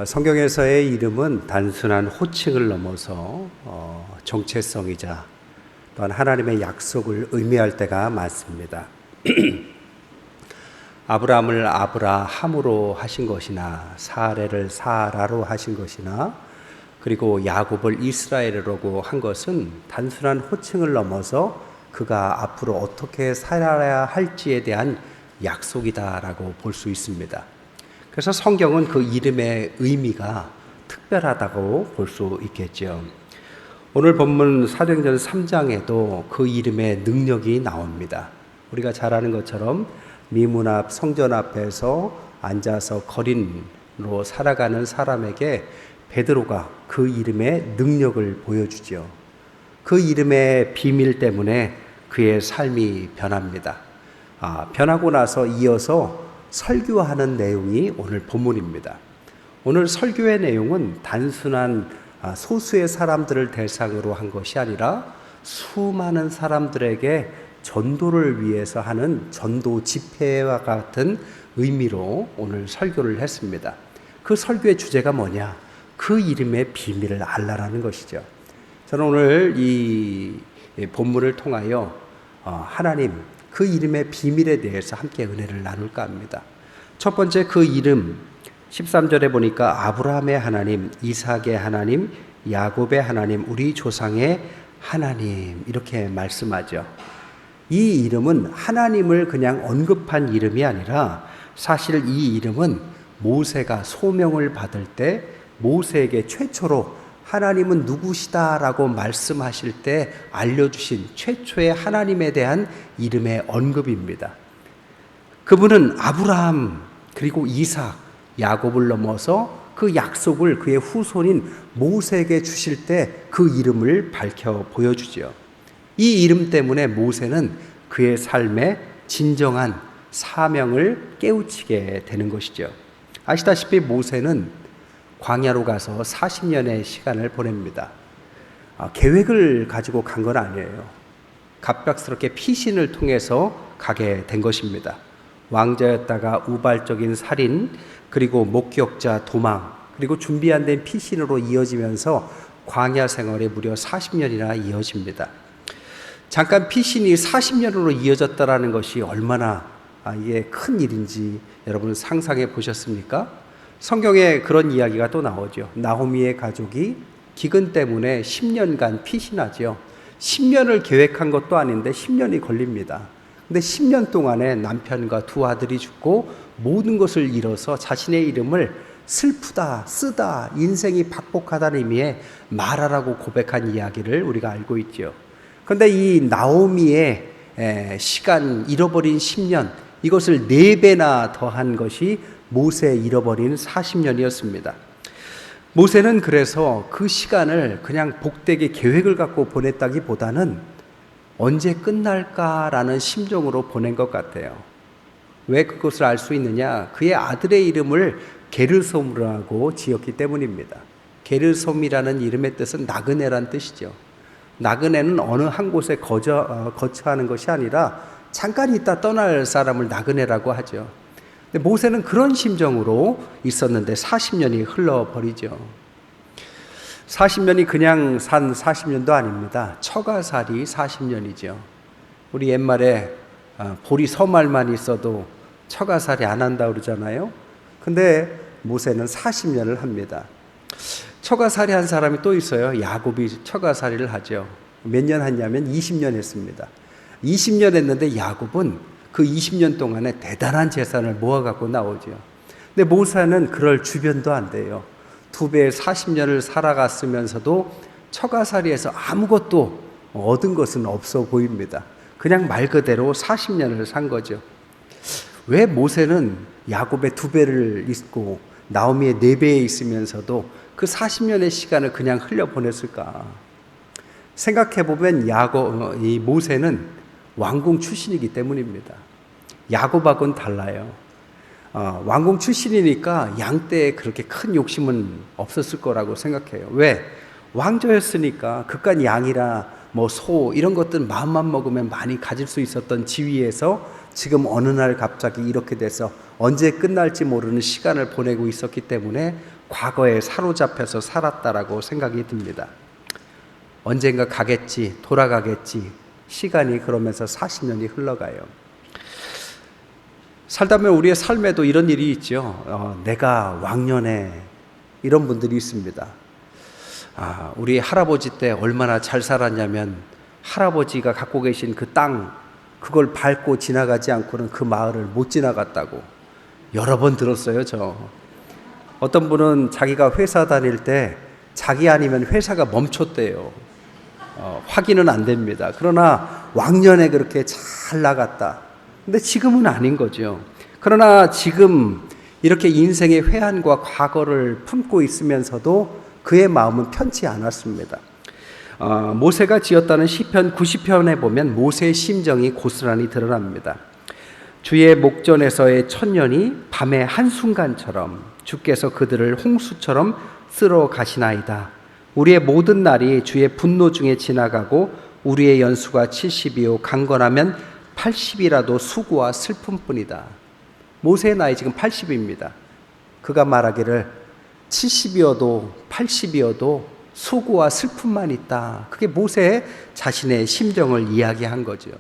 성경에서의 이름은 단순한 호칭을 넘어서 정체성이자 또한 하나님의 약속을 의미할 때가 많습니다. 아브라함을 아브라함으로 하신 것이나 사레를 사라로 하신 것이나 그리고 야곱을 이스라엘이라고 한 것은 단순한 호칭을 넘어서 그가 앞으로 어떻게 살아야 할지에 대한 약속이다라고 볼 수 있습니다. 그래서 성경은 그 이름의 의미가 특별하다고 볼 수 있겠죠. 오늘 본문 사도행전 3장에도 그 이름의 능력이 나옵니다. 우리가 잘 아는 것처럼 미문 앞 성전 앞에서 앉아서 거린으로 살아가는 사람에게 베드로가 그 이름의 능력을 보여주죠. 그 이름의 비밀 때문에 그의 삶이 변합니다. 변하고 나서 이어서 설교하는 내용이 오늘 본문입니다. 오늘 설교의 내용은 단순한 소수의 사람들을 대상으로 한 것이 아니라 수많은 사람들에게 전도를 위해서 하는 전도 집회와 같은 의미로 오늘 설교를 했습니다. 그 설교의 주제가 뭐냐? 그 이름의 비밀을 알라라는 것이죠. 저는 오늘 이 본문을 통하여 하나님 그 이름의 비밀에 대해서 함께 은혜를 나눌까 합니다. 첫 번째 그 이름 13절에 보니까 아브라함의 하나님, 이삭의 하나님, 야곱의 하나님, 우리 조상의 하나님 이렇게 말씀하죠. 이 이름은 하나님을 그냥 언급한 이름이 아니라 사실 이 이름은 모세가 소명을 받을 때 모세에게 최초로 하나님은 누구시다라고 말씀하실 때 알려주신 최초의 하나님에 대한 이름의 언급입니다. 그분은 아브라함 그리고 이삭, 야곱을 넘어서 그 약속을 그의 후손인 모세에게 주실 때 그 이름을 밝혀 보여주죠. 이 이름 때문에 모세는 그의 삶의 진정한 사명을 깨우치게 되는 것이죠. 아시다시피 모세는 광야로 가서 40년의 시간을 보냅니다. 계획을 가지고 간 건 아니에요. 갑작스럽게 피신을 통해서 가게 된 것입니다. 왕자였다가 우발적인 살인, 그리고 목격자 도망, 그리고 준비 안 된 피신으로 이어지면서 광야 생활이 무려 40년이나 이어집니다. 잠깐 피신이 40년으로 이어졌다라는 것이 얼마나 이게 큰 일인지 여러분 상상해 보셨습니까? 성경에 그런 이야기가 또 나오죠. 나오미의 가족이 기근 때문에 10년간 피신하죠. 10년을 계획한 것도 아닌데 10년이 걸립니다. 근데 10년 동안에 남편과 두 아들이 죽고 모든 것을 잃어서 자신의 이름을 슬프다, 쓰다, 인생이 박복하다는 의미의 마라라고 고백한 이야기를 우리가 알고 있죠. 그런데 이 나오미의 시간, 잃어버린 10년, 이것을 4배나 더한 것이 모세 잃어버린 40년이었습니다. 모세는 그래서 그 시간을 그냥 복되게 계획을 갖고 보냈다기보다는 언제 끝날까라는 심정으로 보낸 것 같아요. 왜 그것을 알 수 있느냐? 그의 아들의 이름을 게르솜이라고 지었기 때문입니다. 게르솜이라는 이름의 뜻은 나그네란 뜻이죠. 나그네는 어느 한 곳에 거처하는 것이 아니라 잠깐 있다 떠날 사람을 나그네라고 하죠. 근데 모세는 그런 심정으로 있었는데 40년이 흘러버리죠. 40년이 그냥 산 40년도 아닙니다. 처가살이 40년이죠. 우리 옛말에 보리 서말만 있어도 처가살이 안 한다 그러잖아요. 근데 모세는 40년을 합니다. 처가살이 한 사람이 또 있어요. 야곱이 처가살이를 하죠. 몇 년 했냐면 20년 했습니다. 20년 했는데 야곱은 그 20년 동안에 대단한 재산을 모아갖고 나오죠. 근데 모세는 그럴 주변도 안 돼요. 2배의 40년을 살아갔으면서도 처가살이에서 아무것도 얻은 것은 없어 보입니다. 그냥 말 그대로 40년을 산 거죠. 왜 모세는 야곱의 2배를 있고 나오미의 4배에 있으면서도 그 40년의 시간을 그냥 흘려보냈을까? 생각해보면 이 모세는 왕궁 출신이기 때문입니다. 야곱하고는 달라요. 왕궁 출신이니까 양떼에 그렇게 큰 욕심은 없었을 거라고 생각해요. 왜? 왕조였으니까 그깟 양이라 소 이런 것들 마음만 먹으면 많이 가질 수 있었던 지위에서 지금 어느 날 갑자기 이렇게 돼서 언제 끝날지 모르는 시간을 보내고 있었기 때문에 과거에 사로잡혀서 살았다라고 생각이 듭니다. 언젠가 가겠지, 돌아가겠지. 시간이 그러면서 40년이 흘러가요. 살다 보면 우리의 삶에도 이런 일이 있죠. 내가 왕년에 이런 분들이 있습니다. 우리 할아버지 때 얼마나 잘 살았냐면 할아버지가 갖고 계신 그 땅, 그걸 밟고 지나가지 않고는 그 마을을 못 지나갔다고 여러 번 들었어요. 어떤 분은 자기가 회사 다닐 때 자기 아니면 회사가 멈췄대요. 확인은 안 됩니다. 그러나 왕년에 그렇게 잘 나갔다. 근데 지금은 아닌 거죠. 그러나 지금 이렇게 인생의 회한과 과거를 품고 있으면서도 그의 마음은 편치 않았습니다. 모세가 지었다는 시편 90편에 보면 모세의 심정이 고스란히 드러납니다. 주의 목전에서의 천년이 밤의 한순간처럼 주께서 그들을 홍수처럼 쓸어 가시나이다. 우리의 모든 날이 주의 분노 중에 지나가고 우리의 연수가 70이요 강건하면 80이라도 수고와 슬픔뿐이다. 모세의 나이 지금 80입니다. 그가 말하기를 70이어도 80이어도 수고와 슬픔만 있다. 그게 모세의 자신의 심정을 이야기한 거죠.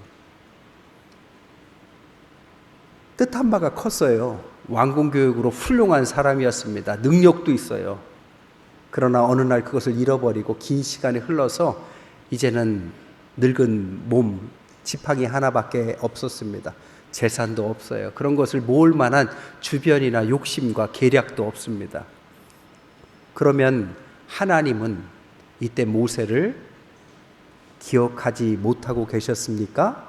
뜻한 바가 컸어요. 왕궁교육으로 훌륭한 사람이었습니다. 능력도 있어요. 그러나 어느 날 그것을 잃어버리고 긴 시간이 흘러서 이제는 늙은 몸, 지팡이 하나밖에 없었습니다. 재산도 없어요. 그런 것을 모을 만한 주변이나 욕심과 계략도 없습니다. 그러면 하나님은 이때 모세를 기억하지 못하고 계셨습니까?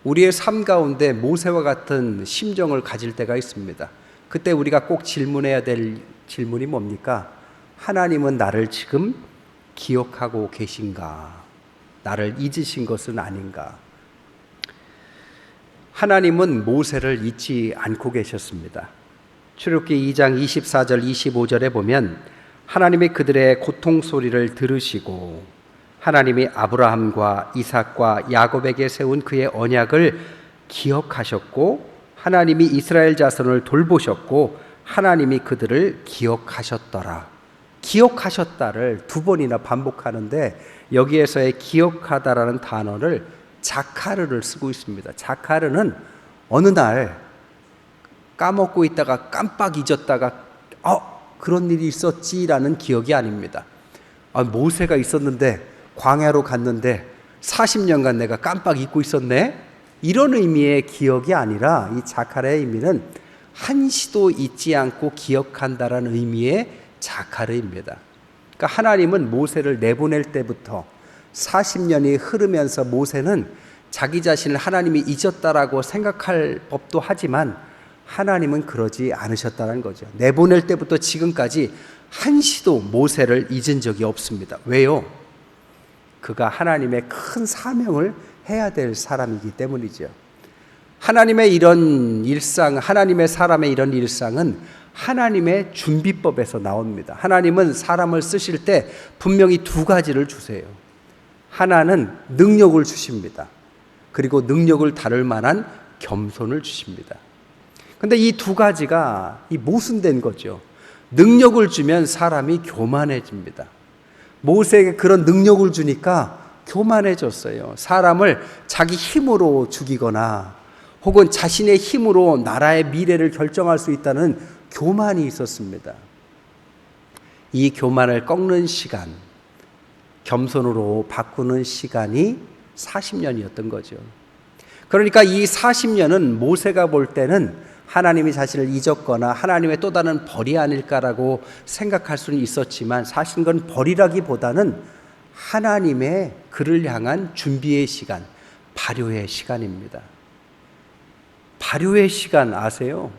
우리의 삶 가운데 모세와 같은 심정을 가질 때가 있습니다. 그때 우리가 꼭 질문해야 될 질문이 뭡니까? 하나님은 나를 지금 기억하고 계신가? 나를 잊으신 것은 아닌가? 하나님은 모세를 잊지 않고 계셨습니다. 출애굽기 2장 24절 25절에 보면 하나님이 그들의 고통 소리를 들으시고 하나님이 아브라함과 이삭과 야곱에게 세운 그의 언약을 기억하셨고 하나님이 이스라엘 자손을 돌보셨고 하나님이 그들을 기억하셨더라. 기억하셨다를 두 번이나 반복하는데 여기에서의 기억하다라는 단어를 자카르를 쓰고 있습니다. 자카르는 어느 날 까먹고 있다가 깜빡 잊었다가 그런 일이 있었지라는 기억이 아닙니다. 모세가 있었는데 광야로 갔는데 40년간 내가 깜빡 잊고 있었네? 이런 의미의 기억이 아니라 이 자카르의 의미는 한시도 잊지 않고 기억한다라는 의미의 자카르입니다. 그러니까 하나님은 모세를 내보낼 때부터 40년이 흐르면서 모세는 자기 자신을 하나님이 잊었다라고 생각할 법도 하지만 하나님은 그러지 않으셨다는 거죠. 내보낼 때부터 지금까지 한시도 모세를 잊은 적이 없습니다. 왜요? 그가 하나님의 큰 사명을 해야 될 사람이기 때문이죠. 하나님의 이런 일상, 하나님의 사람의 이런 일상은 하나님의 준비법에서 나옵니다. 하나님은 사람을 쓰실 때 분명히 두 가지를 주세요. 하나는 능력을 주십니다. 그리고 능력을 다룰 만한 겸손을 주십니다. 근데 이 두 가지가 모순된 거죠. 능력을 주면 사람이 교만해집니다. 모세에게 그런 능력을 주니까 교만해졌어요. 사람을 자기 힘으로 죽이거나 혹은 자신의 힘으로 나라의 미래를 결정할 수 있다는 교만이 있었습니다. 이 교만을 꺾는 시간, 겸손으로 바꾸는 시간이 40년이었던 거죠. 그러니까 이 40년은 모세가 볼 때는 하나님이 자신을 잊었거나 하나님의 또 다른 벌이 아닐까라고 생각할 수는 있었지만 사실 그건 벌이라기보다는 하나님의 그를 향한 준비의 시간, 발효의 시간입니다. 발효의 시간 아세요?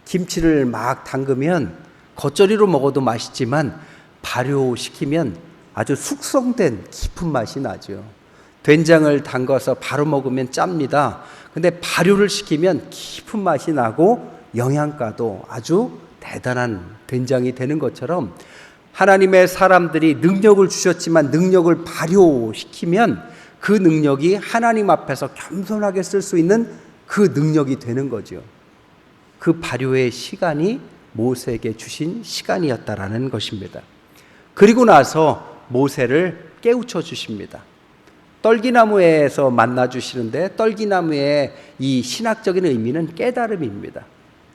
김치를 막 담그면 겉절이로 먹어도 맛있지만 발효시키면 아주 숙성된 깊은 맛이 나죠. 된장을 담가서 바로 먹으면 짭니다. 근데 발효를 시키면 깊은 맛이 나고 영양가도 아주 대단한 된장이 되는 것처럼 하나님의 사람들이 능력을 주셨지만 능력을 발효시키면 그 능력이 하나님 앞에서 겸손하게 쓸 수 있는 그 능력이 되는 거죠. 그 발효의 시간이 모세에게 주신 시간이었다라는 것입니다. 그리고 나서 모세를 깨우쳐 주십니다. 떨기나무에서 만나 주시는데 떨기나무의 이 신학적인 의미는 깨달음입니다.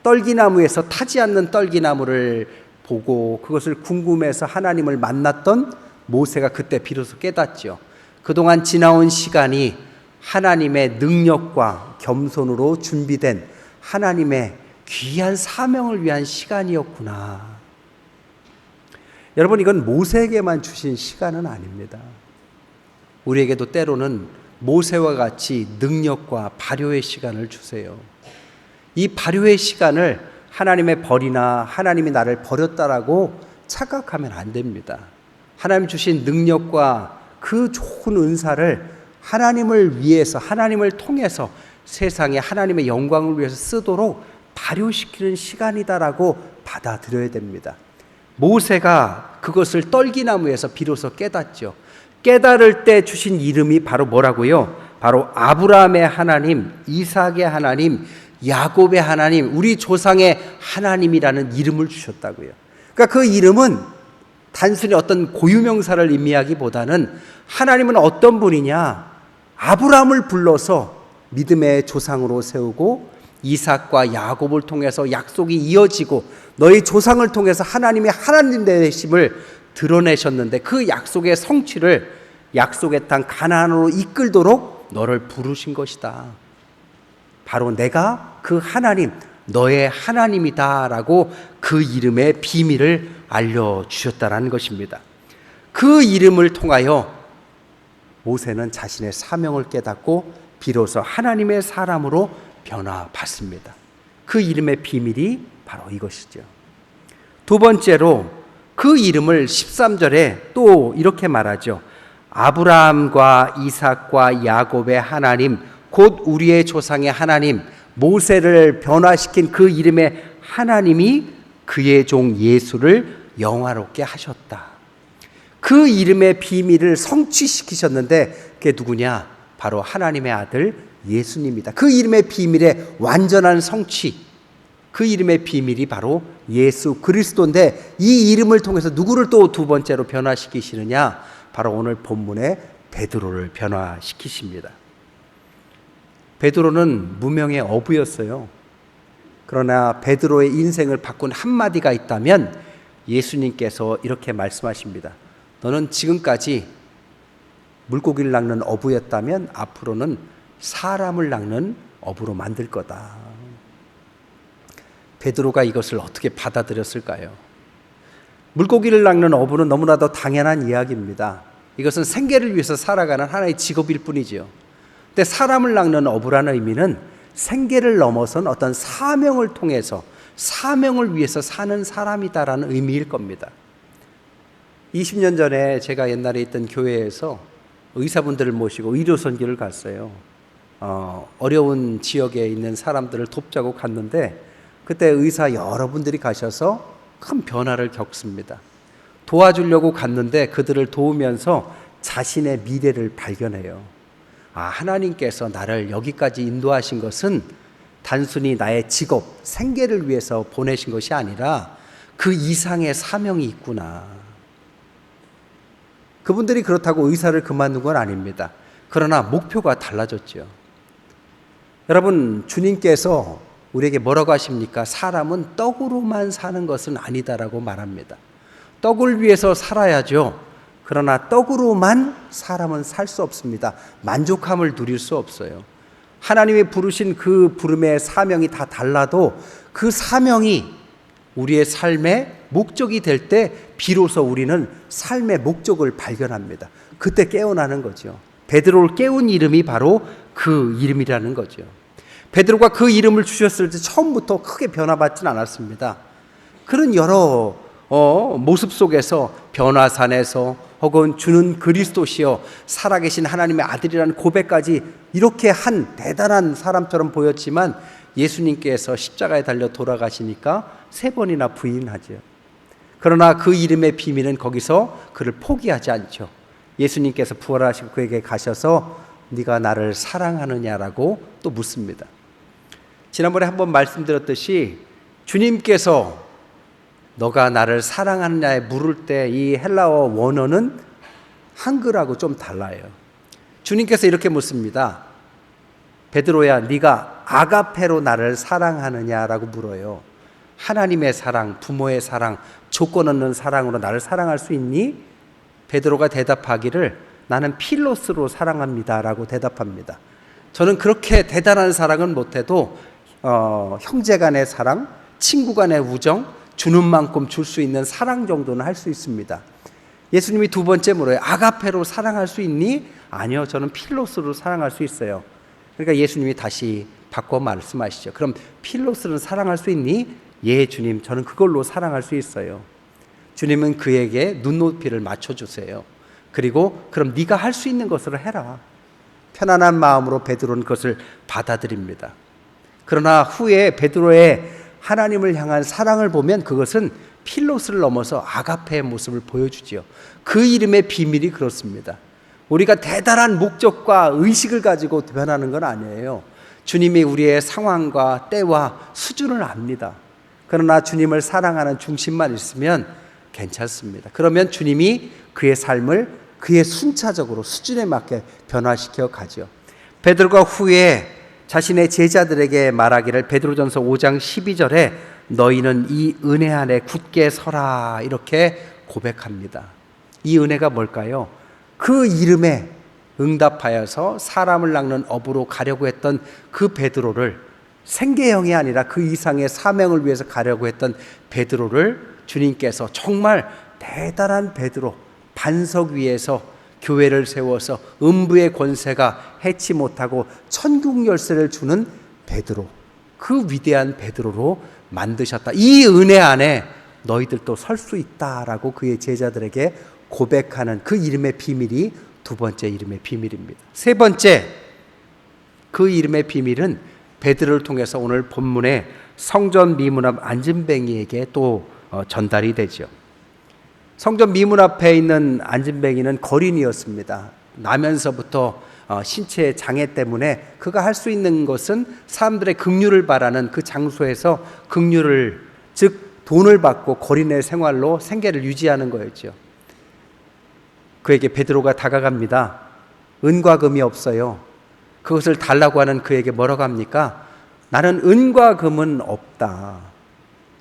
떨기나무에서 타지 않는 떨기나무를 보고 그것을 궁금해서 하나님을 만났던 모세가 그때 비로소 깨닫죠. 그동안 지나온 시간이 하나님의 능력과 겸손으로 준비된 하나님의 귀한 사명을 위한 시간이었구나. 여러분, 이건 모세에게만 주신 시간은 아닙니다. 우리에게도 때로는 모세와 같이 능력과 발효의 시간을 주세요. 이 발효의 시간을 하나님의 벌이나 하나님이 나를 버렸다라고 착각하면 안 됩니다. 하나님 주신 능력과 그 좋은 은사를 하나님을 위해서, 하나님을 통해서 세상에 하나님의 영광을 위해서 쓰도록 발효시키는 시간이다라고 받아들여야 됩니다. 모세가 그것을 떨기나무에서 비로소 깨닫죠. 깨달을 때 주신 이름이 바로 뭐라고요? 바로 아브라함의 하나님, 이삭의 하나님, 야곱의 하나님, 우리 조상의 하나님이라는 이름을 주셨다고요. 그러니까 그 이름은 단순히 어떤 고유명사를 의미하기보다는 하나님은 어떤 분이냐? 아브라함을 불러서 믿음의 조상으로 세우고 이삭과 야곱을 통해서 약속이 이어지고 너희 조상을 통해서 하나님의 하나님 되심을 드러내셨는데 그 약속의 성취를 약속의 땅 가나안으로 이끌도록 너를 부르신 것이다. 바로 내가 그 하나님, 너의 하나님이다라고 그 이름의 비밀을 알려주셨다라는 것입니다. 그 이름을 통하여 모세는 자신의 사명을 깨닫고 비로소 하나님의 사람으로 변화받습니다. 그 이름의 비밀이 바로 이것이죠. 두 번째로 그 이름을 13절에 또 이렇게 말하죠. 아브라함과 이삭과 야곱의 하나님, 곧 우리의 조상의 하나님, 모세를 변화시킨 그 이름의 하나님이 그의 종 예수를 영화롭게 하셨다. 그 이름의 비밀을 성취시키셨는데 그게 누구냐? 바로 하나님의 아들 예수님이다. 그 이름의 비밀의 완전한 성취, 그 이름의 비밀이 바로 예수 그리스도인데 이 이름을 통해서 누구를 또 두 번째로 변화시키시느냐? 바로 오늘 본문의 베드로를 변화시키십니다. 베드로는 무명의 어부였어요. 그러나 베드로의 인생을 바꾼 한마디가 있다면 예수님께서 이렇게 말씀하십니다. 너는 지금까지 물고기를 낚는 어부였다면 앞으로는 사람을 낚는 어부로 만들 거다. 베드로가 이것을 어떻게 받아들였을까요? 물고기를 낚는 어부는 너무나도 당연한 이야기입니다. 이것은 생계를 위해서 살아가는 하나의 직업일 뿐이지요. 근데 사람을 낚는 어부라는 의미는 생계를 넘어선 어떤 사명을 통해서 사명을 위해서 사는 사람이다라는 의미일 겁니다. 20년 전에 제가 옛날에 있던 교회에서 의사분들을 모시고 의료 선교를 갔어요. 어려운 지역에 있는 사람들을 돕자고 갔는데 그때 의사 여러분들이 가셔서 큰 변화를 겪습니다. 도와주려고 갔는데 그들을 도우면서 자신의 미래를 발견해요. 하나님께서 나를 여기까지 인도하신 것은 단순히 나의 직업, 생계를 위해서 보내신 것이 아니라 그 이상의 사명이 있구나. 그분들이 그렇다고 의사를 그만둔 건 아닙니다. 그러나 목표가 달라졌죠. 여러분, 주님께서 우리에게 뭐라고 하십니까? 사람은 떡으로만 사는 것은 아니다라고 말합니다. 떡을 위해서 살아야죠. 그러나 떡으로만 사람은 살 수 없습니다. 만족함을 누릴 수 없어요. 하나님이 부르신 그 부름의 사명이 다 달라도 그 사명이 우리의 삶의 목적이 될 때 비로소 우리는 삶의 목적을 발견합니다. 그때 깨어나는 거죠. 베드로를 깨운 이름이 바로 그 이름이라는 거죠. 베드로가 그 이름을 주셨을 때 처음부터 크게 변화받지는 않았습니다. 그런 여러 모습 속에서 변화산에서 혹은 주는 그리스도시여 살아계신 하나님의 아들이라는 고백까지 이렇게 한 대단한 사람처럼 보였지만 예수님께서 십자가에 달려 돌아가시니까 3번이나 부인하죠. 그러나 그 이름의 비밀은 거기서 그를 포기하지 않죠. 예수님께서 부활하시고 그에게 가셔서 네가 나를 사랑하느냐라고 또 묻습니다. 지난번에 한번 말씀드렸듯이 주님께서 너가 나를 사랑하느냐에 물을 때 이 헬라어 원어는 한글하고 좀 달라요. 주님께서 이렇게 묻습니다. 베드로야, 네가 아가페로 나를 사랑하느냐라고 물어요. 하나님의 사랑, 부모의 사랑, 조건 없는 사랑으로 나를 사랑할 수 있니? 베드로가 대답하기를 나는 필로스로 사랑합니다라고 대답합니다. 저는 그렇게 대단한 사랑은 못해도 형제 간의 사랑, 친구 간의 우정, 주는 만큼 줄 수 있는 사랑 정도는 할 수 있습니다. 예수님이 두 번째 물어요. 아가페로 사랑할 수 있니? 아니요, 저는 필로스로 사랑할 수 있어요. 그러니까 예수님이 다시 바꿔 말씀하시죠. 그럼 필로스는 사랑할 수 있니? 예, 주님, 저는 그걸로 사랑할 수 있어요. 주님은 그에게 눈높이를 맞춰주세요. 그리고 그럼 네가 할 수 있는 것으로 해라. 편안한 마음으로 베드로는 그것을 받아들입니다. 그러나 후에 베드로의 하나님을 향한 사랑을 보면 그것은 필로스를 넘어서 아가페의 모습을 보여주지요. 그 이름의 비밀이 그렇습니다. 우리가 대단한 목적과 의식을 가지고 변하는 건 아니에요. 주님이 우리의 상황과 때와 수준을 압니다. 그러나 주님을 사랑하는 중심만 있으면 괜찮습니다. 그러면 주님이 그의 삶을 그의 순차적으로 수준에 맞게 변화시켜 가죠. 베드로가 후에 자신의 제자들에게 말하기를 베드로전서 5장 12절에 너희는 이 은혜 안에 굳게 서라 이렇게 고백합니다. 이 은혜가 뭘까요? 그 이름에 응답하여서 사람을 낚는 업으로 가려고 했던 그 베드로를 생계형이 아니라 그 이상의 사명을 위해서 가려고 했던 베드로를 주님께서 정말 대단한 베드로, 반석 위에서 교회를 세워서 음부의 권세가 해치 못하고 천국 열쇠를 주는 베드로, 그 위대한 베드로로 만드셨다. 이 은혜 안에 너희들도 설 수 있다라고 그의 제자들에게 고백하는 그 이름의 비밀이 두 번째 이름의 비밀입니다. 세 번째, 그 이름의 비밀은 베드로를 통해서 오늘 본문에 성전 미문 앞 안진뱅이에게 또 전달이 되죠. 성전 미문 앞에 있는 안진뱅이는 거린이었습니다. 나면서부터 신체 장애 때문에 그가 할 수 있는 것은 사람들의 긍휼을 바라는 그 장소에서 긍휼을, 즉 돈을 받고 거린의 생활로 생계를 유지하는 거였죠. 그에게 베드로가 다가갑니다. 은과 금이 없어요. 그것을 달라고 하는 그에게 뭐라고 합니까? 나는 은과 금은 없다.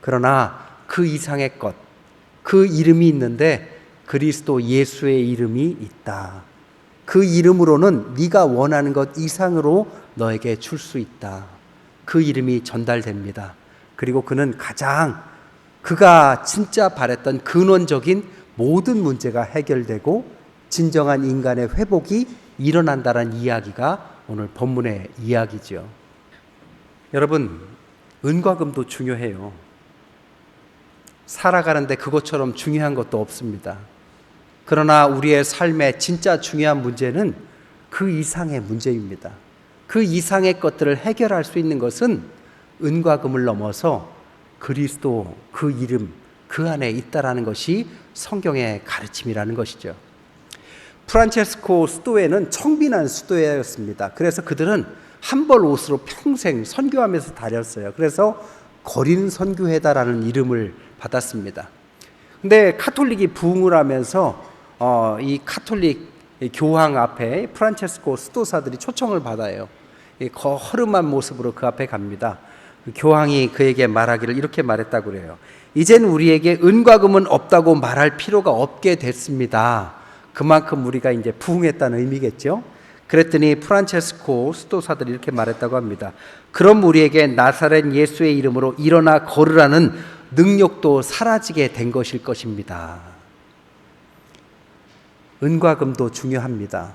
그러나 그 이상의 것, 그 이름이 있는데 그리스도 예수의 이름이 있다. 그 이름으로는 네가 원하는 것 이상으로 너에게 줄 수 있다. 그 이름이 전달됩니다. 그리고 그는 가장 그가 진짜 바랬던 근원적인 모든 문제가 해결되고 진정한 인간의 회복이 일어난다는 이야기가 오늘 본문의 이야기죠. 여러분, 은과 금도 중요해요. 살아가는데 그것처럼 중요한 것도 없습니다. 그러나 우리의 삶에 진짜 중요한 문제는 그 이상의 문제입니다. 그 이상의 것들을 해결할 수 있는 것은 은과 금을 넘어서 그리스도 그 이름, 그 안에 있다라는 것이 성경의 가르침이라는 것이죠. 프란체스코 수도회는 청빈한 수도회였습니다. 그래서 그들은 한 벌 옷으로 평생 선교하면서 다녔어요. 그래서 거린 선교회다라는 이름을 받았습니다. 근데 카톨릭이 부흥을 하면서 이 카톨릭 교황 앞에 프란체스코 수도사들이 초청을 받아요. 허름한 모습으로 그 앞에 갑니다. 교황이 그에게 말하기를 이렇게 말했다고 그래요. 이젠 우리에게 은과 금은 없다고 말할 필요가 없게 됐습니다. 그만큼 우리가 이제 부흥했다는 의미겠죠. 그랬더니 프란체스코 수도사들이 이렇게 말했다고 합니다. 그럼 우리에게 나사렛 예수의 이름으로 일어나 걸으라는 능력도 사라지게 된 것일 것입니다. 은과 금도 중요합니다.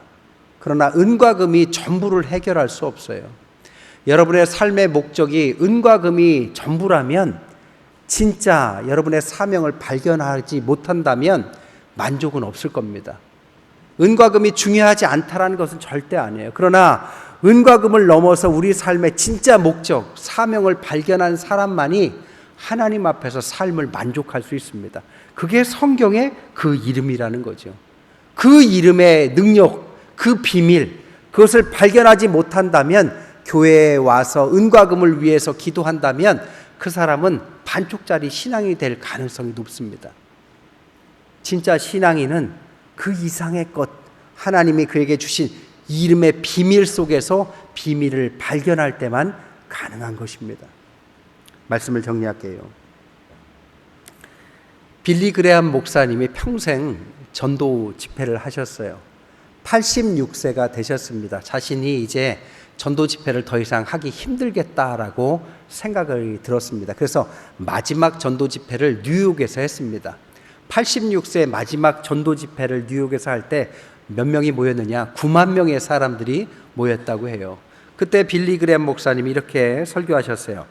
그러나 은과 금이 전부를 해결할 수 없어요. 여러분의 삶의 목적이 은과 금이 전부라면, 진짜 여러분의 사명을 발견하지 못한다면 만족은 없을 겁니다. 은과 금이 중요하지 않다라는 것은 절대 아니에요. 그러나 은과 금을 넘어서 우리 삶의 진짜 목적, 사명을 발견한 사람만이 하나님 앞에서 삶을 만족할 수 있습니다. 그게 성경의 그 이름이라는 거죠. 그 이름의 능력, 그 비밀, 그것을 발견하지 못한다면, 교회에 와서 은과 금을 위해서 기도한다면 그 사람은 반쪽짜리 신앙이 될 가능성이 높습니다. 진짜 신앙인은 그 이상의 것, 하나님이 그에게 주신 이름의 비밀 속에서 비밀을 발견할 때만 가능한 것입니다. 말씀을 정리할게요. 빌리 그레함 목사님이 평생 전도 집회를 하셨어요. 86세가 되셨습니다. 자신이 이제 전도 집회를 더 이상 하기 힘들겠다라고 생각이 들었습니다. 그래서 마지막 전도 집회를 뉴욕에서 했습니다. 86세 마지막 전도 집회를 뉴욕에서 할 때 몇 명이 모였느냐? 9만 명의 사람들이 모였다고 해요. 그때 빌리 그레함 목사님이 이렇게 설교하셨어요.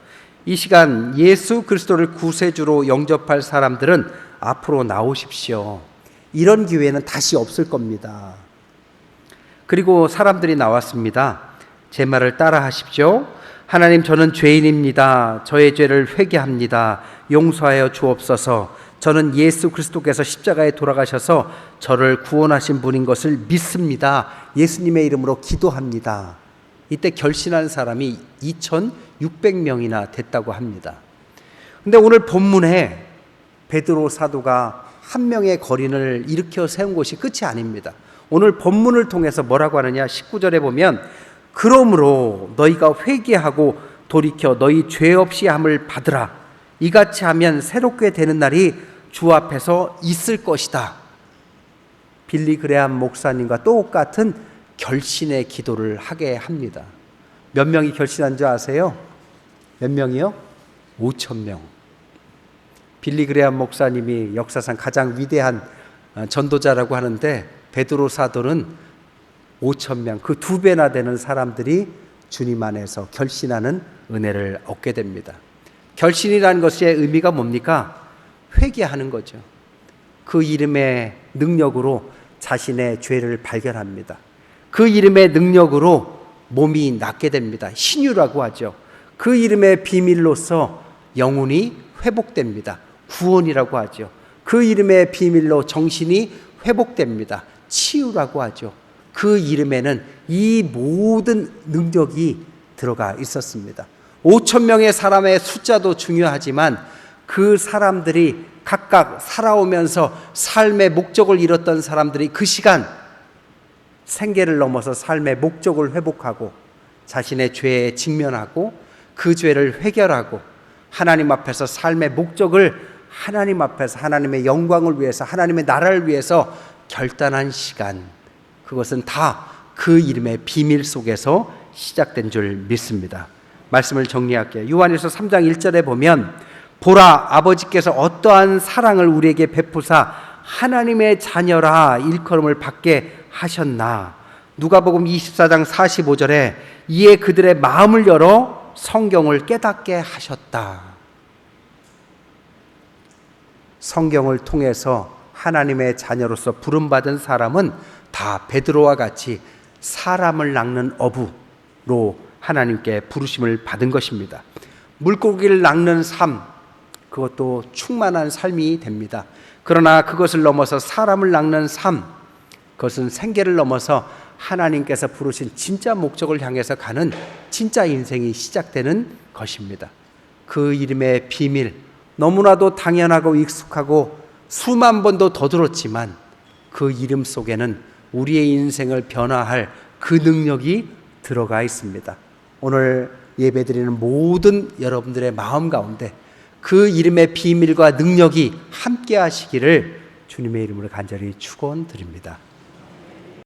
이 시간 예수 그리스도를 구세주로 영접할 사람들은 앞으로 나오십시오. 이런 기회는 다시 없을 겁니다. 그리고 사람들이 나왔습니다. 제 말을 따라 하십시오. 하나님, 저는 죄인입니다. 저의 죄를 회개합니다. 용서하여 주옵소서. 저는 예수 그리스도께서 십자가에 돌아가셔서 저를 구원하신 분인 것을 믿습니다. 예수님의 이름으로 기도합니다. 이때 결신한 사람이 2,600명이나 됐다고 합니다. 근데 오늘 본문에 베드로 사도가 한 명의 거린을 일으켜 세운 것이 끝이 아닙니다. 오늘 본문을 통해서 뭐라고 하느냐? 19절에 보면 그러므로 너희가 회개하고 돌이켜 너희 죄 없이 함을 받으라. 이같이 하면 새롭게 되는 날이 주 앞에서 있을 것이다. 빌리 그레함 목사님과 똑같은 결신의 기도를 하게 합니다. 몇 명이 결신한 줄 아세요? 몇 명이요? 5,000명. 빌리 그레함 목사님이 역사상 가장 위대한 전도자라고 하는데 베드로 사도는 5,000명, 그 2배나 되는 사람들이 주님 안에서 결신하는 은혜를 얻게 됩니다. 결신이라는 것의 의미가 뭡니까? 회개하는 거죠. 그 이름의 능력으로 자신의 죄를 발견합니다. 그 이름의 능력으로 몸이 낫게 됩니다. 신유라고 하죠. 그 이름의 비밀로서 영혼이 회복됩니다. 구원이라고 하죠. 그 이름의 비밀로 정신이 회복됩니다. 치유라고 하죠. 그 이름에는 이 모든 능력이 들어가 있었습니다. 5,000명의 사람의 숫자도 중요하지만 그 사람들이 각각 살아오면서 삶의 목적을 잃었던 사람들이 그 시간 생계를 넘어서 삶의 목적을 회복하고 자신의 죄에 직면하고 그 죄를 회결하고 하나님 앞에서 삶의 목적을 하나님 앞에서 하나님의 영광을 위해서 하나님의 나라를 위해서 결단한 시간, 그것은 다 그 이름의 비밀 속에서 시작된 줄 믿습니다. 말씀을 정리할게요. 요한일서 3장 1절에 보면 보라, 아버지께서 어떠한 사랑을 우리에게 베푸사 하나님의 자녀라 일컬음을 받게 하셨나. 누가복음 24장 45절에 이에 그들의 마음을 열어 성경을 깨닫게 하셨다. 성경을 통해서 하나님의 자녀로서 부름받은 사람은 다 베드로와 같이 사람을 낚는 어부로 하나님께 부르심을 받은 것입니다. 물고기를 낚는 삶, 그것도 충만한 삶이 됩니다. 그러나 그것을 넘어서 사람을 낚는 삶, 그것은 생계를 넘어서 하나님께서 부르신 진짜 목적을 향해서 가는 진짜 인생이 시작되는 것입니다. 그 이름의 비밀, 너무나도 당연하고 익숙하고 수만 번도 더 들었지만 그 이름 속에는 우리의 인생을 변화할 그 능력이 들어가 있습니다. 오늘 예배드리는 모든 여러분들의 마음 가운데 그 이름의 비밀과 능력이 함께 하시기를 주님의 이름으로 간절히 축원드립니다.